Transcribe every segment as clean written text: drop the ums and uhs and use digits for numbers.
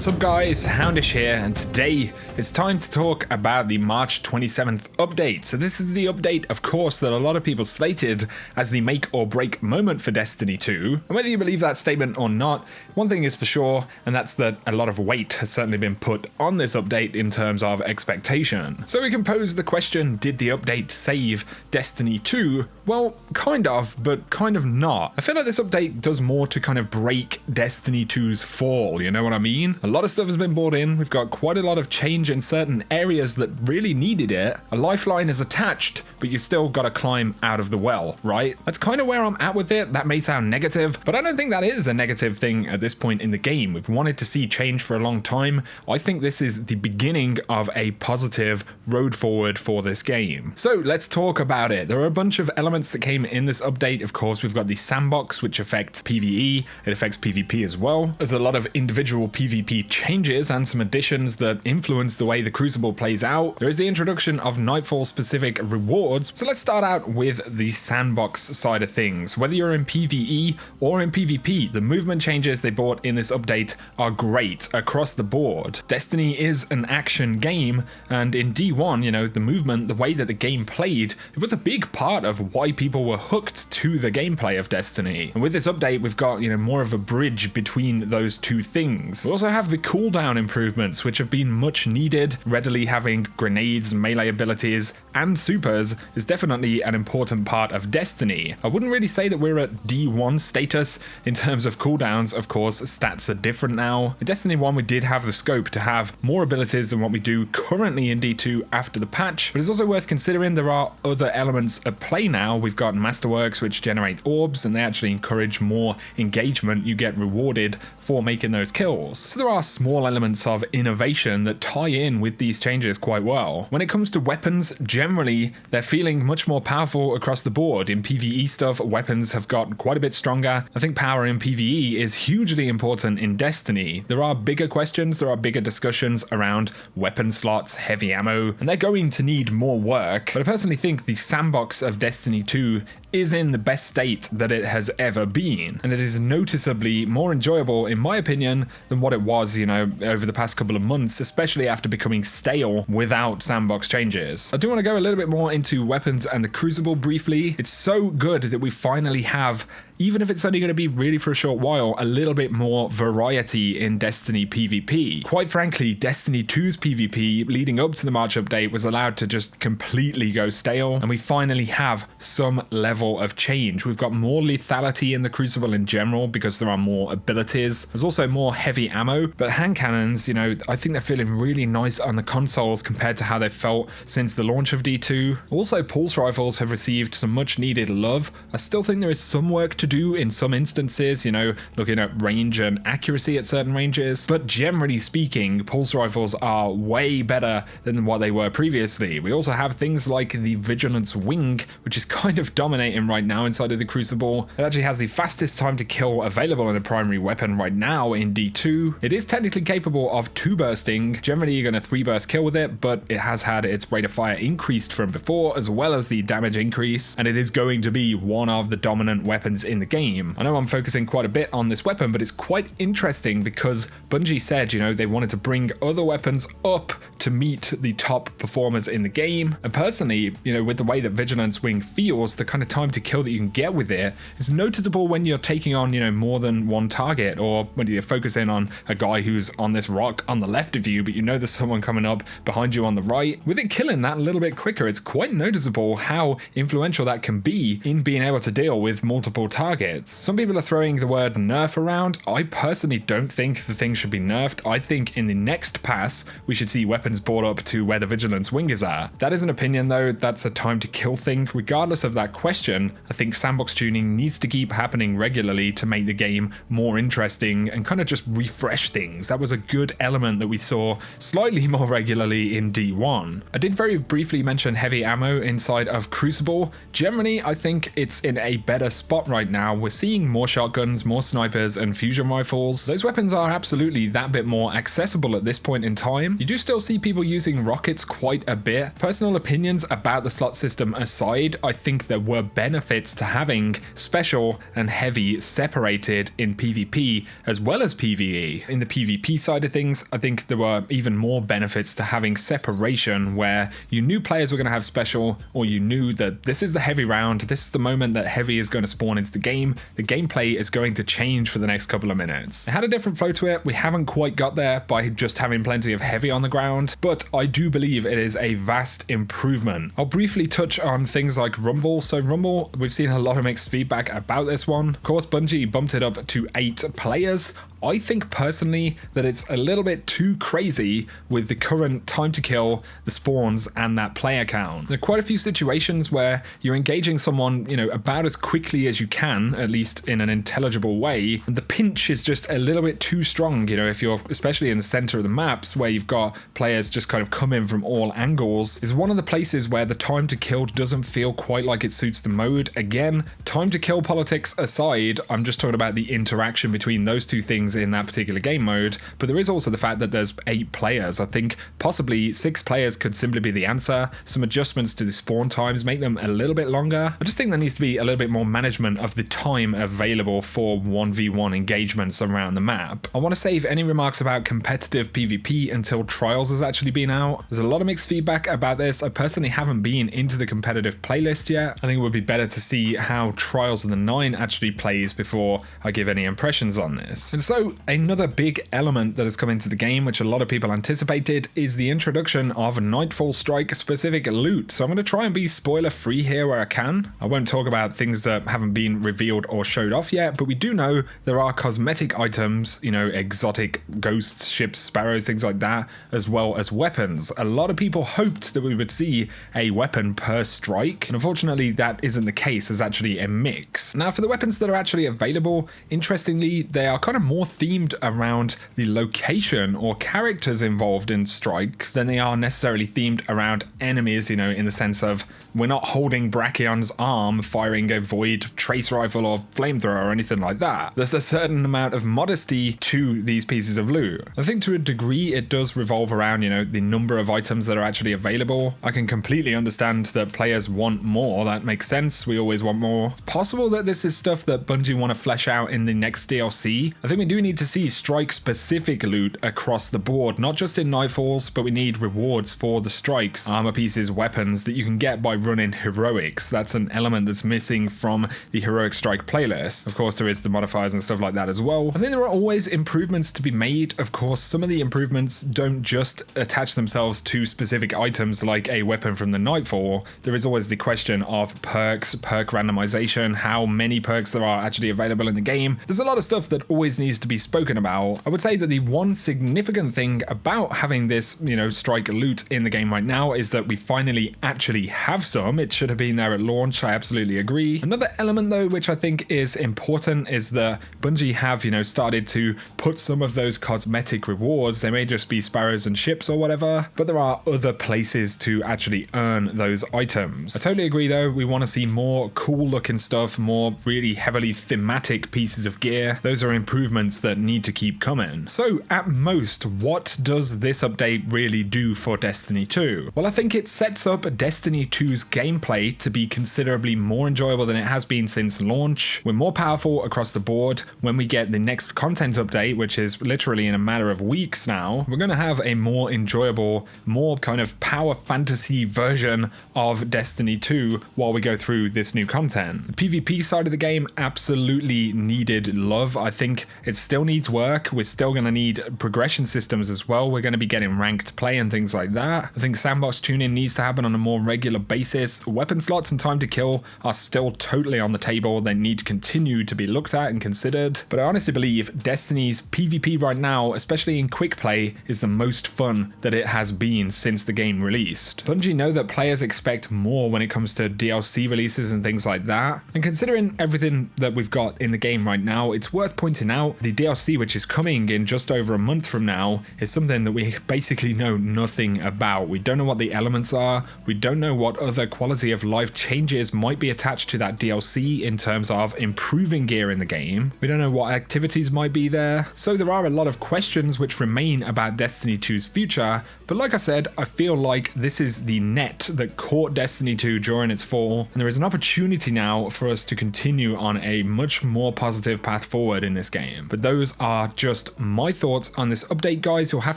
What's up guys, Houndish here, and today it's time to talk about the March 27th update. So this is the update, of course, that a lot of people slated as the make or break moment for Destiny 2. And whether you believe that statement or not, one thing is for sure, and that's that a lot of weight has certainly been put on this update in terms of expectation. So we can pose the question, did the update save Destiny 2? Well, kind of, but kind of not. I feel like this update does more to kind of break Destiny 2's fall, you know what I mean? A lot of stuff has been brought in, we've got quite a lot of change in certain areas that really needed it. A lifeline is attached, but you still gotta climb out of the well, right? That's kind of where I'm at with it. That may sound negative, but I don't think that is a negative thing at this point in the game. We've wanted to see change for a long time. I think this is the beginning of a positive road forward for this game. So let's talk about it. There are a bunch of elements that came in this update. Of course, we've got the Sandbox, which affects PvE. It affects PvP as well. There's a lot of individual PvP changes and some additions that influence the way the Crucible plays out. There is the introduction of Nightfall specific rewards. So let's start out with the Sandbox side of things. Whether you're in PvE or in PvP, the movement changes they brought in this update are great across the board. Destiny is an action game, and in D1, you know, the movement, the way that the game played, it was a big part of why people were hooked to the gameplay of Destiny. And with this update, we've got, you know, more of a bridge between those two things. We also have the cooldown improvements, which have been much needed. Readily having grenades, melee abilities, and supers is definitely an important part of Destiny. I wouldn't really say that we're at D1 status in terms of cooldowns. Of course, stats are different now. In Destiny 1, we did have the scope to have more abilities than what we do currently in D2 after the patch, but it's also worth considering there are other elements at play now. We've got Masterworks, which generate orbs, and they actually encourage more engagement. You get rewarded for making those kills. So there are small elements of innovation that tie in with these changes quite well. When it comes to weapons, generally, they're feeling much more powerful across the board. In PvE stuff, weapons have got quite a bit stronger. I think power in PvE is hugely important in Destiny. There are bigger questions, there are bigger discussions around weapon slots, heavy ammo, and they're going to need more work. But I personally think the Sandbox of Destiny 2 is in the best state that it has ever been, and it is noticeably more enjoyable, in my opinion, than what it was, you know, over the past couple of months, especially after becoming stale without Sandbox changes. I do want to go a little bit more into weapons and the Crucible briefly. It's so good that we finally have, even if it's only going to be really for a short while, a little bit more variety in Destiny PvP. Quite frankly, Destiny 2's PvP leading up to the March update was allowed to just completely go stale, and we finally have some level of change. We've got more lethality in the Crucible in general because there are more abilities. There's also more heavy ammo, but hand cannons, you know, I think they're feeling really nice on the consoles compared to how they've felt since the launch of D2. Also, pulse rifles have received some much needed love. I still think there is some work to do in some instances, you know, looking at range and accuracy at certain ranges, but generally speaking, pulse rifles are way better than what they were previously. We also have things like the Vigilance Wing, which is kind of dominating right now inside of the Crucible. It actually has the fastest time to kill available in a primary weapon right now in D2. It is technically capable of 2 bursting. Generally, you're going to 3 burst kill with it, but it has had its rate of fire increased from before, as well as the damage increase, and it is going to be one of the dominant weapons in the game. I know I'm focusing quite a bit on this weapon, but it's quite interesting because Bungie said, you know, they wanted to bring other weapons up to meet the top performers in the game. And personally, you know, with the way that Vigilance Wing feels, the kind of time to kill that you can get with it is noticeable when you're taking on, you know, more than one target, or when you're focusing on a guy who's on this rock on the left of you, but you know there's someone coming up behind you on the right. With it killing that a little bit quicker, it's quite noticeable how influential that can be in being able to deal with multiple targets. Some people are throwing the word nerf around. I personally don't think the thing should be nerfed. I think in the next pass, we should see weapons brought up to where the Vigilance Wing is at. That is an opinion though, that's a time to kill thing. Regardless of that question, I think Sandbox tuning needs to keep happening regularly to make the game more interesting and kind of just refresh things. That was a good element that we saw slightly more regularly in D1. I did very briefly mention heavy ammo inside of Crucible. Generally, I think it's in a better spot right now. We're seeing more shotguns, more snipers, and fusion rifles. Those weapons are absolutely that bit more accessible at this point in time. You do still see people using rockets quite a bit. Personal opinions about the slot system aside, I think there were benefits to having special and heavy separated in PvP as well as PvE. In the PvP side of things, I think there were even more benefits to having separation where you knew players were going to have special, or you knew that this is the heavy round, this is the moment that heavy is going to spawn into the game. The gameplay is going to change for the next couple of minutes. It had a different flow to it. We haven't quite got there by just having plenty of heavy on the ground, but I do believe it is a vast improvement. I'll briefly touch on things like Rumble. So Rumble, we've seen a lot of mixed feedback about this one. Of course, Bungie bumped it up to 8 players. I think personally that it's a little bit too crazy with the current time to kill, the spawns, and that player count. There are quite a few situations where you're engaging someone, about as quickly as you can, at least in an intelligible way. And the pinch is just a little bit too strong, if you're especially in the center of the maps where you've got players just kind of come in from all angles. Is one of the places where the time to kill doesn't feel quite like it suits the mode. Again, time to kill politics aside, I'm just talking about the interaction between those two things in that particular game mode, but there is also the fact that there's 8 players. I think possibly 6 players could simply be the answer. Some adjustments to the spawn times, make them a little bit longer. I just think there needs to be a little bit more management of the time available for 1v1 engagements around the map. I want to save any remarks about competitive PvP until Trials has actually been out. There's a lot of mixed feedback about this. I personally haven't been into the competitive playlist yet. I think it would be better to see how Trials of the 9 actually plays before I give any impressions on this. And so another big element that has come into the game, which a lot of people anticipated, is the introduction of Nightfall Strike specific loot. So I'm going to try and be spoiler free here where I can. I won't talk about things that haven't been revealed or showed off yet, but we do know there are cosmetic items, exotic ghosts, ships, sparrows, things like that, as well as weapons. A lot of people hoped that we would see a weapon per strike, and unfortunately that isn't the case. There's actually a mix. Now for the weapons that are actually available, interestingly, they are kind of more themed around the location or characters involved in strikes than they are necessarily themed around enemies, in the sense of we're not holding Brachion's arm firing a void trace rifle or flamethrower or anything like that. There's a certain amount of modesty to these pieces of loot. I think to a degree it does revolve around, the number of items that are actually available. I can completely understand that players want more. That makes sense. We always want more. It's possible that this is stuff that Bungie want to flesh out in the next DLC. I think we do need to see strike-specific loot across the board, not just in Nightfalls, but we need rewards for the strikes, armor pieces, weapons that you can get by running heroics. That's an element that's missing from the heroic strike playlist. Of course, there is the modifiers and stuff like that as well. I think there are always improvements to be made. Of course, some of the improvements don't just attach themselves to specific items like a weapon from the Nightfall. There is always the question of perks, perk randomization, how many perks there are actually available in the game. There's a lot of stuff that always needs to be spoken about. I would say that the one significant thing about having this, strike loot in the game right now is that we finally actually have some. It should have been there at launch. I absolutely agree. Another element though, which I think is important, is that Bungie have, started to put some of those cosmetic rewards. They may just be sparrows and ships or whatever, but there are other places to actually earn those items. I totally agree though. We want to see more cool looking stuff, more really heavily thematic pieces of gear. Those are improvements that need to keep coming. So at most, what does this update really do for Destiny 2? Well, I think it sets up Destiny 2's gameplay to be considerably more enjoyable than it has been since launch. We're more powerful across the board. When we get the next content update, which is literally in a matter of weeks now, we're going to have a more enjoyable, more kind of power fantasy version of Destiny 2 while we go through this new content. The PvP side of the game absolutely needed love. I think it still needs work. We're still going to need progression systems as well. We're going to be getting ranked play and things like that. I think Sandbox tuning needs to happen on a more regular basis. Weapon slots and time to kill are still totally on the table. They need to continue to be looked at and considered. But I honestly believe Destiny's PvP right now, especially in quick play, is the most fun that it has been since the game released. Bungie know that players expect more when it comes to DLC releases and things like that. And considering everything that we've got in the game right now, it's worth pointing out the the DLC, which is coming in just over a month from now, is something that we basically know nothing about. We don't know what the elements are. We don't know what other quality of life changes might be attached to that DLC in terms of improving gear in the game. We don't know what activities might be there. So there are a lot of questions which remain about Destiny 2's future. But like I said, I feel like this is the net that caught Destiny 2 during its fall, and there is an opportunity now for us to continue on a much more positive path forward in this game. But those are just my thoughts on this update, guys. You'll have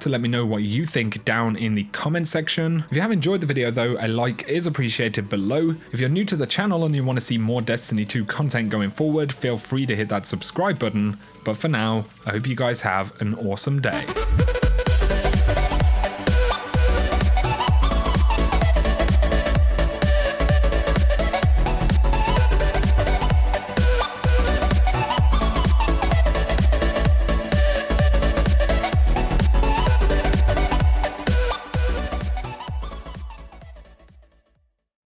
to let me know what you think down in the comment section. If you have enjoyed the video though, a like is appreciated below. If you're new to the channel and you want to see more Destiny 2 content going forward, feel free to hit that subscribe button. But for now, I hope you guys have an awesome day.